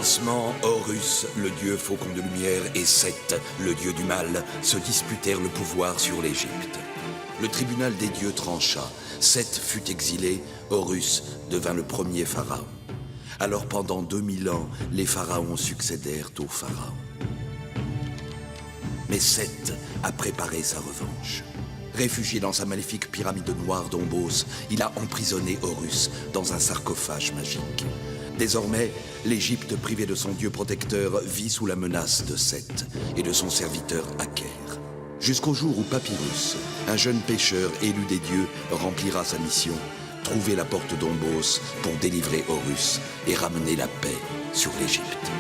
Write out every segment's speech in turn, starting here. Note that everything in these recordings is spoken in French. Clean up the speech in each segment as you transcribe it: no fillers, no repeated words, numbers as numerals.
commencement, Horus, le dieu faucon de lumière, et Seth, le dieu du mal, se disputèrent le pouvoir sur l'Égypte. Le tribunal des dieux trancha. Seth fut exilé, Horus devint le premier pharaon. Alors pendant 2000 ans, les pharaons succédèrent aux pharaons. Mais Seth a préparé sa revanche. Réfugié dans sa maléfique pyramide noire d'Ombos, il a emprisonné Horus dans un sarcophage magique. Désormais, l'Égypte, privée de son dieu protecteur, vit sous la menace de Seth et de son serviteur Aker. Jusqu'au jour où Papyrus, un jeune pêcheur élu des dieux, remplira sa mission, trouver la porte d'Ombos pour délivrer Horus et ramener la paix sur l'Égypte.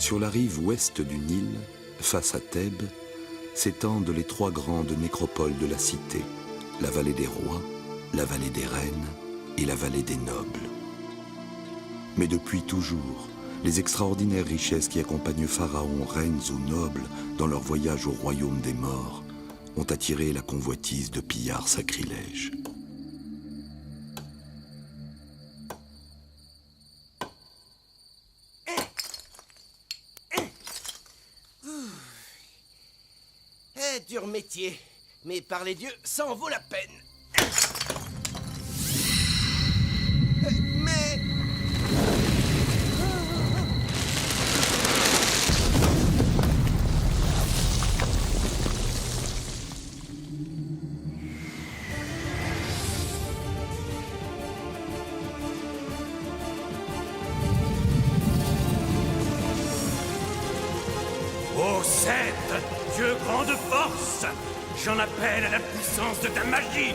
Sur la rive ouest du Nil, face à Thèbes, s'étendent les trois grandes nécropoles de la cité, la vallée des rois, la vallée des reines et la vallée des nobles. Mais depuis toujours, les extraordinaires richesses qui accompagnent pharaons, reines ou nobles dans leur voyage au royaume des morts ont attiré la convoitise de pillards sacrilèges. Dur métier, mais par les dieux, ça en vaut la peine. Mais... Ô Seth, Dieu grand de force, j'en appelle à la puissance de ta magie.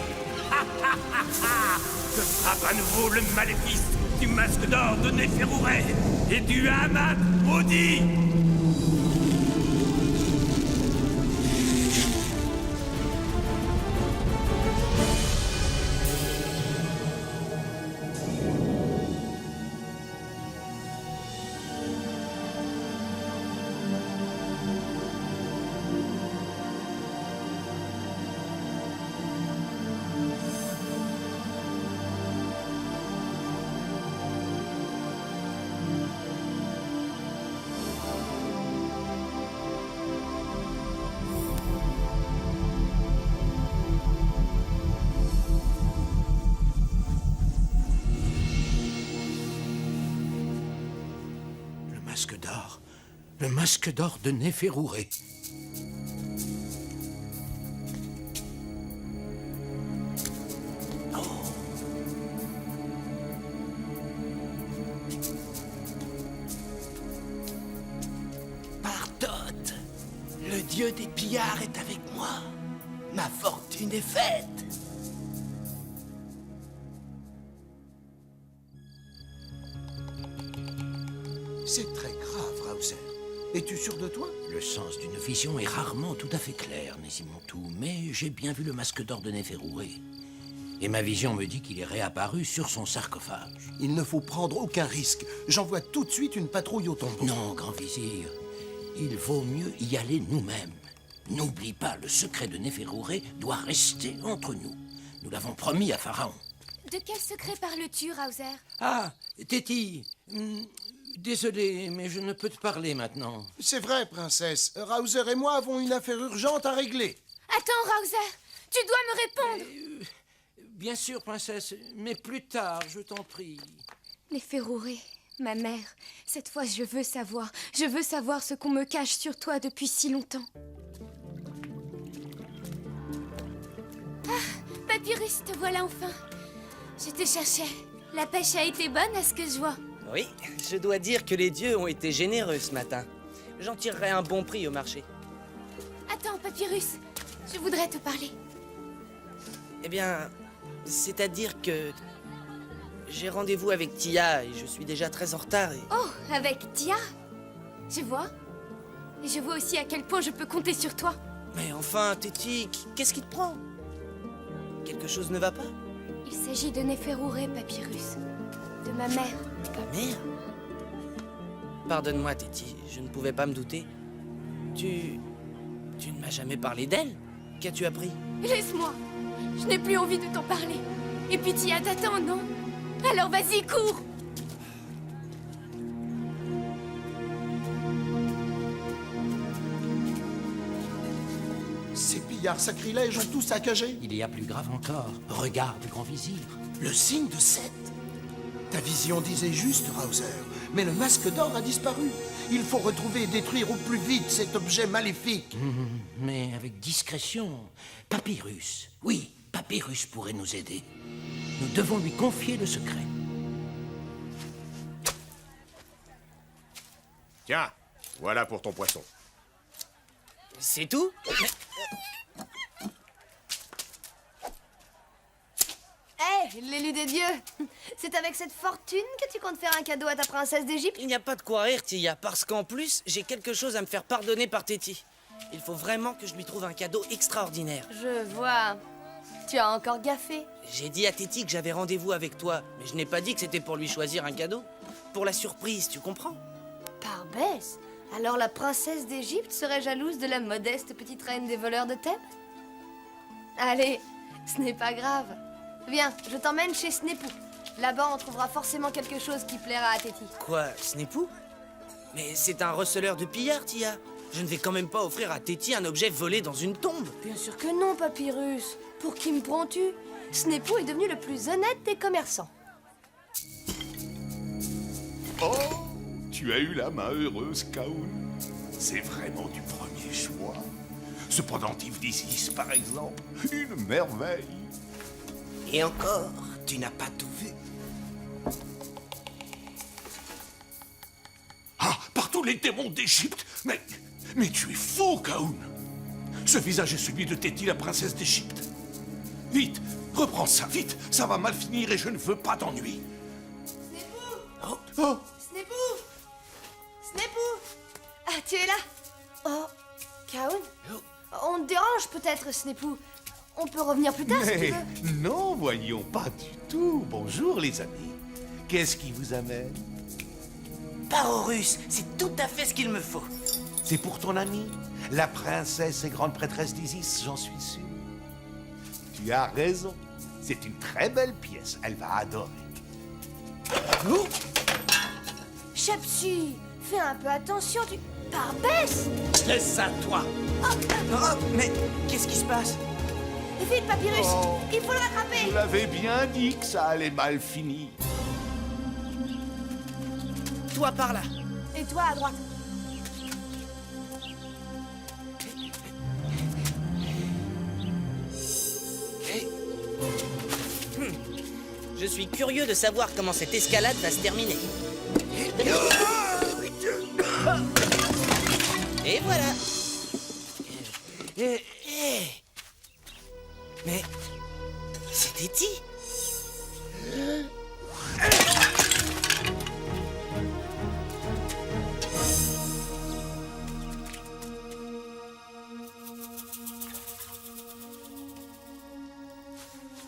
Je frappe à nouveau le maléfice du masque d'or de Néferouré et du Hamad maudit. Le masque d'or de Néferouré. Oh. Pardote, le dieu des pillards est avec moi. Ma fortune est faite. C'est très grave, Raozer. Es-tu sûr de toi? Le sens d'une vision est rarement tout à fait clair, Nésimontou, mais j'ai bien vu le masque d'or de Néferouré. Et ma vision me dit qu'il est réapparu sur son sarcophage. Il ne faut prendre aucun risque. J'envoie tout de suite une patrouille au tombeau. Non, grand vizir. Il vaut mieux y aller nous-mêmes. N'oublie pas, le secret de Néferouré doit rester entre nous. Nous l'avons promis à Pharaon. De quel secret parles-tu, Raozer? Ah, Téti, désolé, mais je ne peux te parler maintenant. C'est vrai, princesse. Raozer et moi avons une affaire urgente à régler. Attends, Raozer, tu dois me répondre. Bien sûr, princesse, mais plus tard, je t'en prie. Néferouré, ma mère, cette fois je veux savoir. Je veux savoir ce qu'on me cache sur toi depuis si longtemps. Ah, Papyrus, te voilà enfin. Je te cherchais. La pêche a été bonne à ce que je vois. Oui, je dois dire que les dieux ont été généreux ce matin. J'en tirerai un bon prix au marché. Attends, Papyrus, je voudrais te parler. Eh bien, c'est-à-dire que j'ai rendez-vous avec Tia et je suis déjà très en retard et... Oh, avec Tia? Je vois. Et je vois aussi à quel point je peux compter sur toi. Mais enfin, Téti, qu'est-ce qui te prend? Quelque chose ne va pas? Il s'agit de Néferouré, Papyrus. De ma mère. Ta mère? Pardonne-moi, Téti, je ne pouvais pas me douter. Tu ne m'as jamais parlé d'elle? Qu'as-tu appris? Laisse-moi. Je n'ai plus envie de t'en parler. Et puis Tia t'attend, non? Alors vas-y, cours. Ces pillards sacrilèges ont tout saccagé. Il y a plus grave encore. Regarde, grand vizir. Le signe de Seth. Ta vision disait juste, Rouser, mais le masque d'or a disparu. Il faut retrouver et détruire au plus vite cet objet maléfique. Mais avec discrétion. Papyrus. Oui, Papyrus pourrait nous aider. Nous devons lui confier le secret. Tiens, voilà pour ton poisson. C'est tout? Hé, l'élu des dieux! C'est avec cette fortune que tu comptes faire un cadeau à ta princesse d'Égypte? Il n'y a pas de quoi rire, Tia, parce qu'en plus, j'ai quelque chose à me faire pardonner par Téti. Il faut vraiment que je lui trouve un cadeau extraordinaire. Je vois. Tu as encore gaffé. J'ai dit à Téti que j'avais rendez-vous avec toi, mais je n'ai pas dit que c'était pour lui choisir un cadeau. Pour la surprise, tu comprends? Parbès! Alors la princesse d'Égypte serait jalouse de la modeste petite reine des voleurs de Thèbes? Allez, ce n'est pas grave. Viens, je t'emmène chez Snepou. Là-bas, on trouvera forcément quelque chose qui plaira à Téti. Quoi, Snepou? Mais c'est un receleur de pillards, Tia. Je ne vais quand même pas offrir à Téti un objet volé dans une tombe. Bien sûr que non, Papyrus. Pour qui me prends-tu? Snepou est devenu le plus honnête des commerçants. Oh, tu as eu la main heureuse, Kaoun. C'est vraiment du premier choix. Ce pendentif d'Isis, par exemple, une merveille. Et encore, tu n'as pas tout vu. Ah, par tous les démons d'Égypte. Mais tu es fou, Kaoun. Ce visage est celui de Téti, la princesse d'Égypte. Vite, reprends ça, vite. Ça va mal finir et je ne veux pas d'ennui. Snepou! Oh, Snepou! Snepou! Ah, tu es là? Oh, Kaoun? On te dérange peut-être, Snepou. On peut revenir plus tard si tu mais veux. non, voyons, pas du tout. Bonjour, les amis. Qu'est-ce qui vous amène? Parorus, c'est tout à fait ce qu'il me faut. C'est pour ton amie, la princesse et grande prêtresse d'Isis, j'en suis sûr. Tu as raison. C'est une très belle pièce. Elle va adorer. Chapsu, fais un peu attention, tu... Parbès! Laisse ça, toi. Oh, mais qu'est-ce qui se passe? Vite, Papyrus! Oh. Il faut le rattraper! Je l'avais bien dit que ça allait mal finir. Toi, par là. Et toi, à droite. Je suis curieux de savoir comment cette escalade va se terminer. Et voilà. Mais c'est Téti.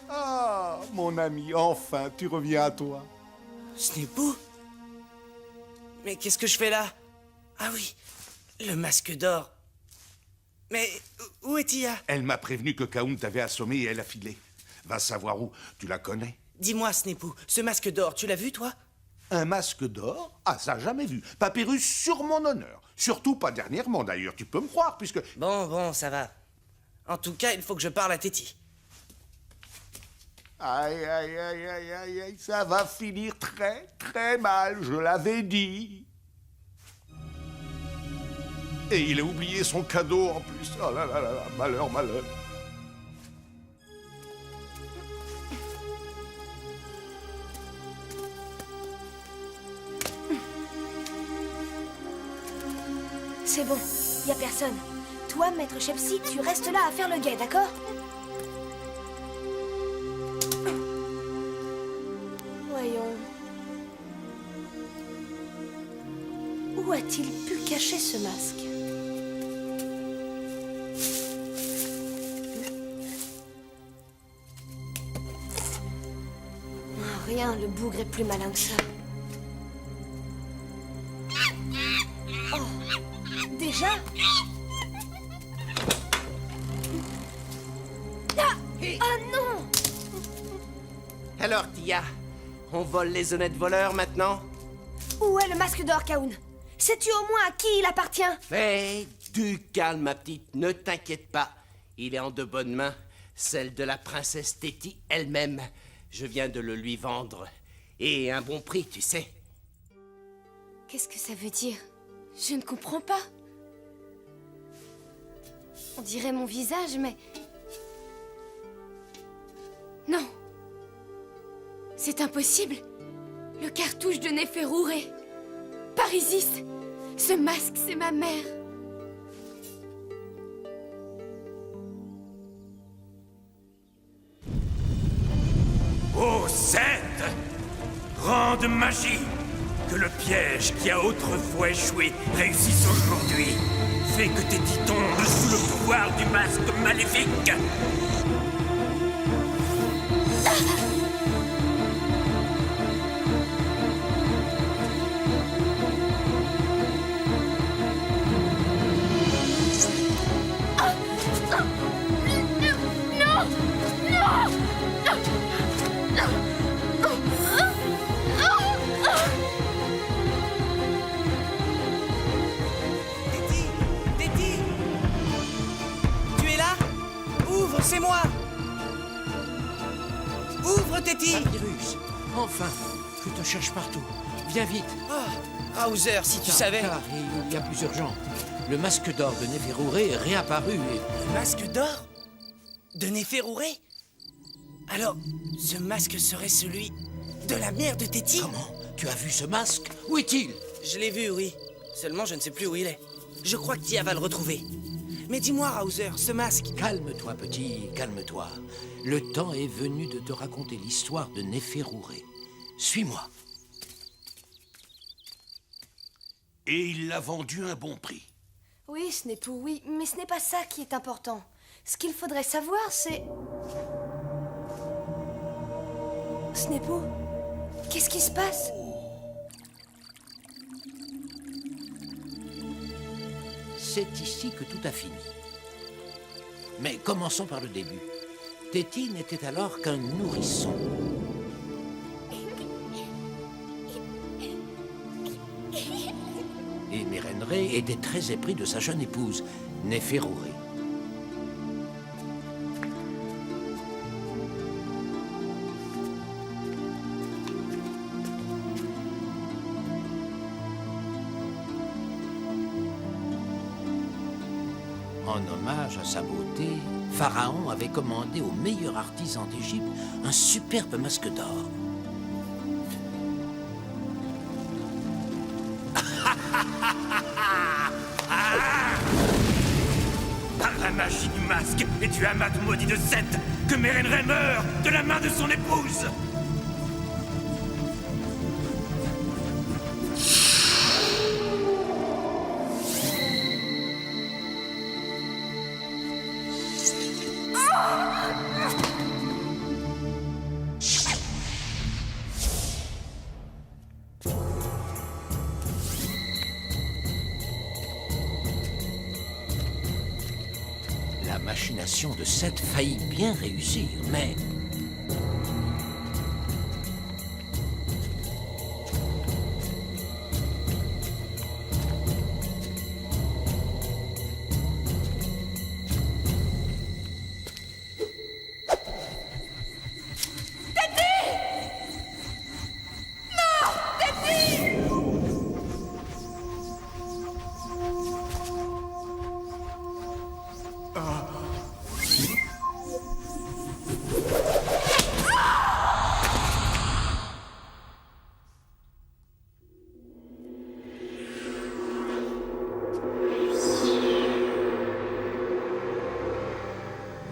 Ah, mon ami, enfin, tu reviens à toi. Snepou? Mais qu'est-ce que je fais là? Ah oui, le masque d'or. Mais où est Tia? Elle m'a prévenu que Kaoun t'avait assommé et elle a filé. Va savoir où. Tu la connais? Dis-moi, Snepou, ce masque d'or, tu l'as vu, toi? Un masque d'or? Ah, ça, jamais vu. Papyrus sur mon honneur. Surtout pas dernièrement, d'ailleurs. Tu peux me croire, puisque... Bon, ça va. En tout cas, il faut que je parle à Téti. Aïe, aïe, aïe, aïe, aïe, aïe, ça va finir très, très mal, je l'avais dit. Et il a oublié son cadeau en plus. Oh là là là là, malheur, malheur. C'est bon, y a personne. Toi, maître Shepsi, tu restes là à faire le guet, d'accord? Voyons. Où a-t-il pu cacher ce masque? Ah, rien, le bougre est plus malin que ça. Oh, déjà? Alors, Tia, on vole les honnêtes voleurs maintenant? Où est le masque d'or, Kaoun? Sais-tu au moins à qui il appartient? Fais du calme, ma petite, ne t'inquiète pas. Il est en de bonnes mains, celle de la princesse Téti elle-même. Je viens de le lui vendre. Et un bon prix, tu sais. Qu'est-ce que ça veut dire? Je ne comprends pas. On dirait mon visage, mais... Non. C'est impossible. Le cartouche de Néferouré. Parisis. Ce masque, c'est ma mère. Ô Seth, grande magie, que le piège qui a autrefois échoué réussisse aujourd'hui. Fais que tes titans tombent sous le pouvoir du masque maléfique. Téti! Téti! Tu es là? Ouvre, c'est moi! Ouvre, Téti! Papyrus, enfin, je te cherche partout. Viens vite. Oh, Hauser, si tu savais... Car il y a plus urgent. Le masque d'or de Néferouré est réapparu et... Le masque d'or? De Néferouré? Alors, ce masque serait celui de la mère de Téti? Comment? Tu as vu ce masque? Où est-il? Je l'ai vu, oui. Seulement, je ne sais plus où il est. Je crois que Tia va le retrouver. Mais dis-moi, Hauser, ce masque... Calme-toi, petit, calme-toi. Le temps est venu de te raconter l'histoire de Néferouré. Suis-moi. Et il l'a vendu à un bon prix. Oui, Snepou, oui, mais ce n'est pas ça qui est important. Ce qu'il faudrait savoir, c'est... Snepou, qu'est-ce qui se passe? C'est ici que tout a fini. Mais commençons par le début. Téti n'était alors qu'un nourrisson. Et Mérenré était très épris de sa jeune épouse, Néferouré. En hommage à sa beauté, Pharaon avait commandé au meilleur artisan d'Égypte un superbe masque d'or. Par la magie du masque et du hamat maudit de Seth, que Mérenré meurt de la main de son épouse. La machination de Seth faillit bien réussir, mais...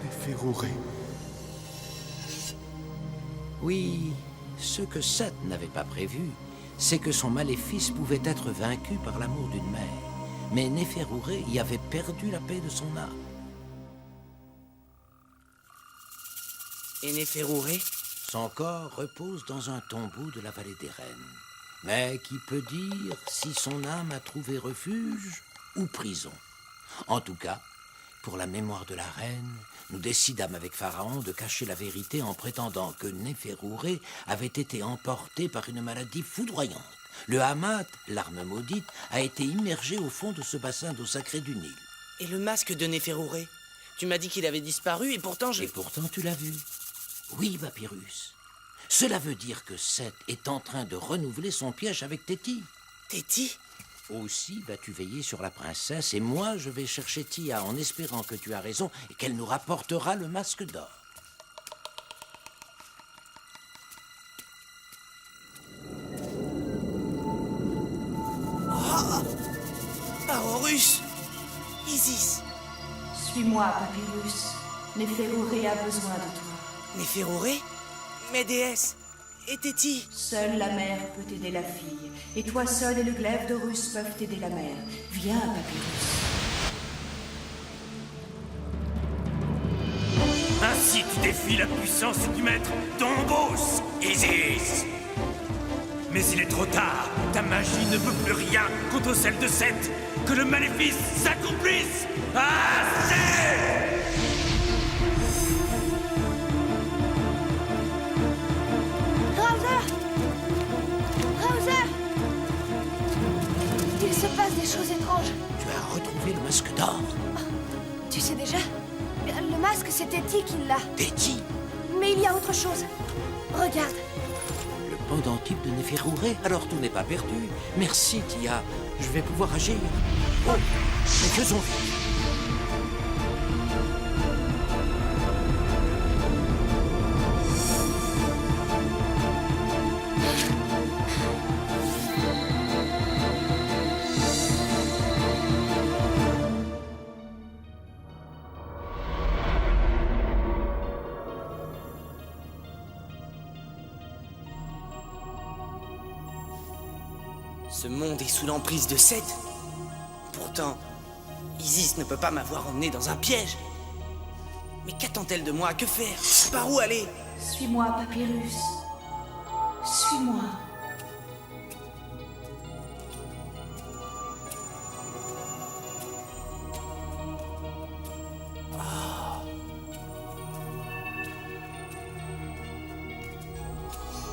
Néferouré. Oui, ce que Seth n'avait pas prévu, c'est que son maléfice pouvait être vaincu par l'amour d'une mère. Mais Néferouré y avait perdu la paix de son âme. Et Néferouré? Son corps repose dans un tombeau de la vallée des reines. Mais qui peut dire si son âme a trouvé refuge ou prison? En tout cas, pour la mémoire de la reine, nous décidâmes avec Pharaon de cacher la vérité en prétendant que Néferouré avait été emporté par une maladie foudroyante. Le Hamat, l'arme maudite, a été immergé au fond de ce bassin d'eau sacrée du Nil. Et le masque de Néferouré? Tu m'as dit qu'il avait disparu et pourtant Et pourtant tu l'as vu. Oui, Papyrus. Cela veut dire que Seth est en train de renouveler son piège avec Téti. Téti? Aussi vas-tu veiller sur la princesse et moi je vais chercher Tia en espérant que tu as raison et qu'elle nous rapportera le masque d'or. Horus! Isis! Suis-moi, Papyrus. Néferouré a besoin de toi. Néferouré? Mes déesses! Et Téti? Seule la mère peut aider la fille. Et toi seul et le glaive d'Horus peuvent aider la mère. Viens, Papyrus. Ainsi tu défies la puissance du maître Dombos, Isis. Mais il est trop tard. Ta magie ne peut plus rien contre celle de Seth. Que le maléfice s'accomplisse. Assez! Il se passe des choses étranges. Tu as retrouvé le masque d'or. Tu sais déjà? Le masque, c'est Téti qui l'a. Téti? Mais il y a autre chose. Regarde. Le pendentif de Néferouré. Alors tout n'est pas perdu. Merci, Tia. Je vais pouvoir agir. Oh, mais faisons vite. Ce monde est sous l'emprise de Seth. Pourtant, Isis ne peut pas m'avoir emmené dans un piège. Mais qu'attend-elle de moi? Que faire? Par où aller? Suis-moi, Papyrus. Suis-moi.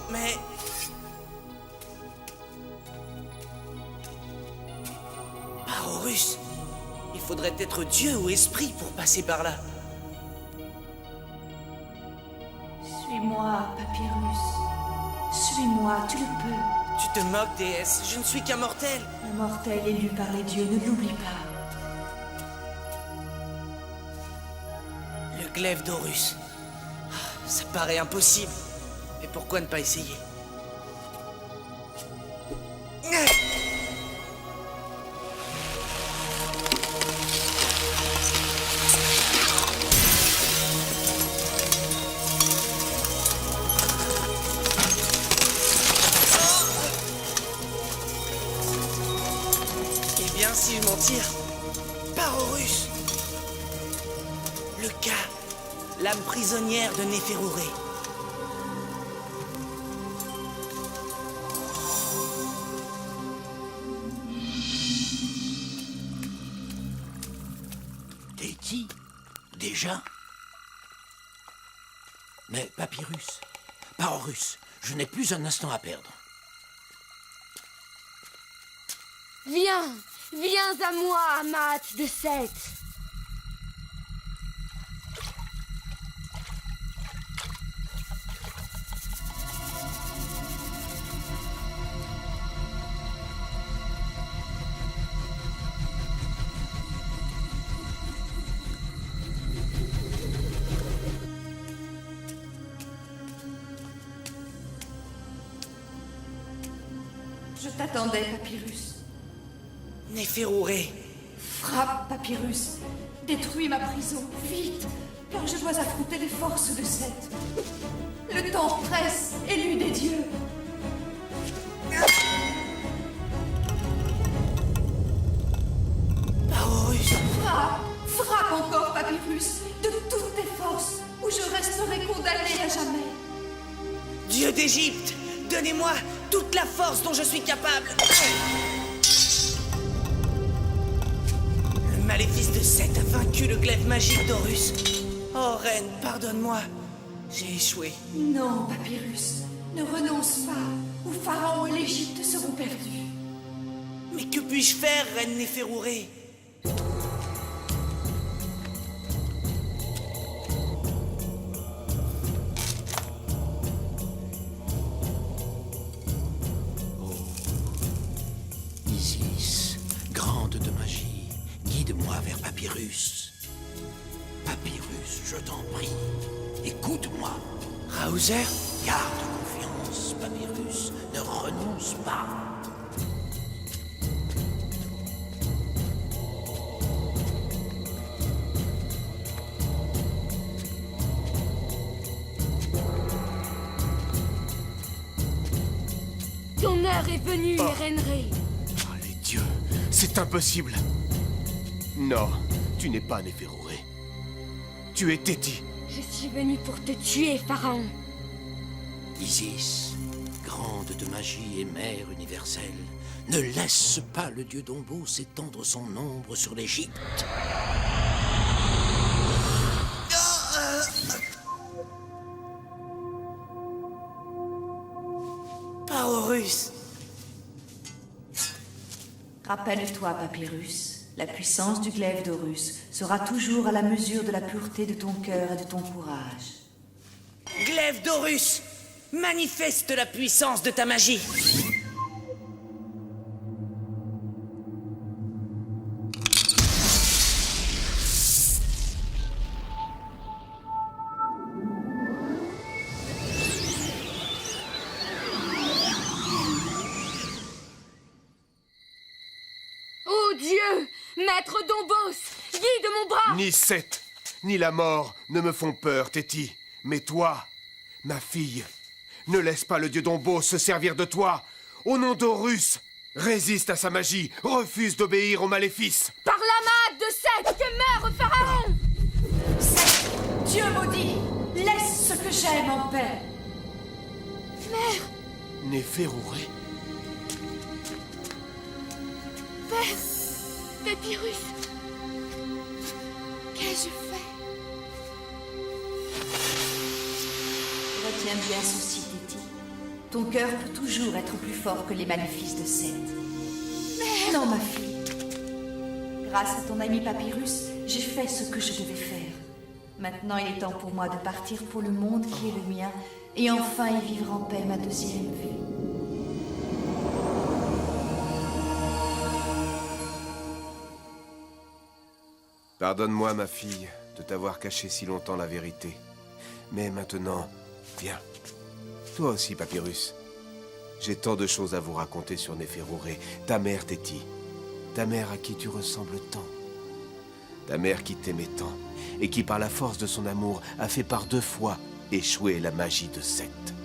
Mais... Par Horus, il faudrait être Dieu ou esprit pour passer par là. Suis-moi, Papyrus. Suis-moi, tu le peux. Tu te moques, déesse, je ne suis qu'un mortel. Un mortel élu par les dieux, ne l'oublie pas. Le glaive d'Horus. Ça paraît impossible. Mais pourquoi ne pas essayer? Eh bien, si je m'en tire, par Horus. Le cas, l'âme prisonnière de Néferouré. Téti? Déjà? Mais Papyrus, pas Horus, je n'ai plus un instant à perdre. Viens, viens à moi, Amat de Seth. Je t'attendais, Papyrus. Néferouré. Frappe, Papyrus. Détruis ma prison, vite, car je dois affronter les forces de Seth. Le temps presse, élu des dieux. Par Horus. Frappe, frappe encore, Papyrus, de toutes tes forces, ou je resterai condamné à jamais. Dieu d'Égypte, donnez-moi toute la force dont je suis capable. Le maléfice de Seth a vaincu le glaive magique d'Horus. Oh, reine, pardonne-moi. J'ai échoué. Non, Papyrus, ne renonce pas, ou Pharaon et l'Égypte seront perdus. Mais que puis-je faire, reine Néferourée? Isis, grande de magie, guide-moi vers Papyrus. Papyrus, je t'en prie, écoute-moi. Raouzer? Garde confiance, Papyrus, ne renonce pas. Ton heure est venue, Erenré. Oh, les dieux, c'est impossible. Non, tu n'es pas Néferourée. Tu es Téti. Je suis venue pour te tuer, Pharaon. Isis, grande de magie et mère universelle, ne laisse pas le dieu Dombos étendre son ombre sur l'Égypte. Pas Horus. Rappelle-toi, Papyrus, la puissance du glaive d'Horus sera toujours à la mesure de la pureté de ton cœur et de ton courage. Glaive d'Horus, manifeste la puissance de ta magie. Oh Dieu! Maître Dombos! Guide mon bras! Ni Seth, ni la mort ne me font peur, Téti. Mais toi, ma fille, ne laisse pas le dieu Dombos se servir de toi. Au nom d'Horus, résiste à sa magie, refuse d'obéir aux maléfices. Par la main de Seth, que meure Pharaon! Seth, Dieu maudit, laisse ce que j'aime en paix. Mère! Néferourée? Père! Papyrus! Qu'ai-je fait? Retiens bien ceci, Téti. Ton cœur peut toujours être plus fort que les maléfices de Seth. Mère! Non, ma fille. Grâce à ton ami Papyrus, j'ai fait ce que je devais faire. Maintenant, il est temps pour moi de partir pour le monde qui est le mien et enfin y vivre en paix ma deuxième vie. Pardonne-moi, ma fille, de t'avoir caché si longtemps la vérité. Mais maintenant, viens. Toi aussi, Papyrus. J'ai tant de choses à vous raconter sur Néferourée, ta mère Téti. Ta mère à qui tu ressembles tant. Ta mère qui t'aimait tant, et qui par la force de son amour a fait par 2 fois échouer la magie de Seth.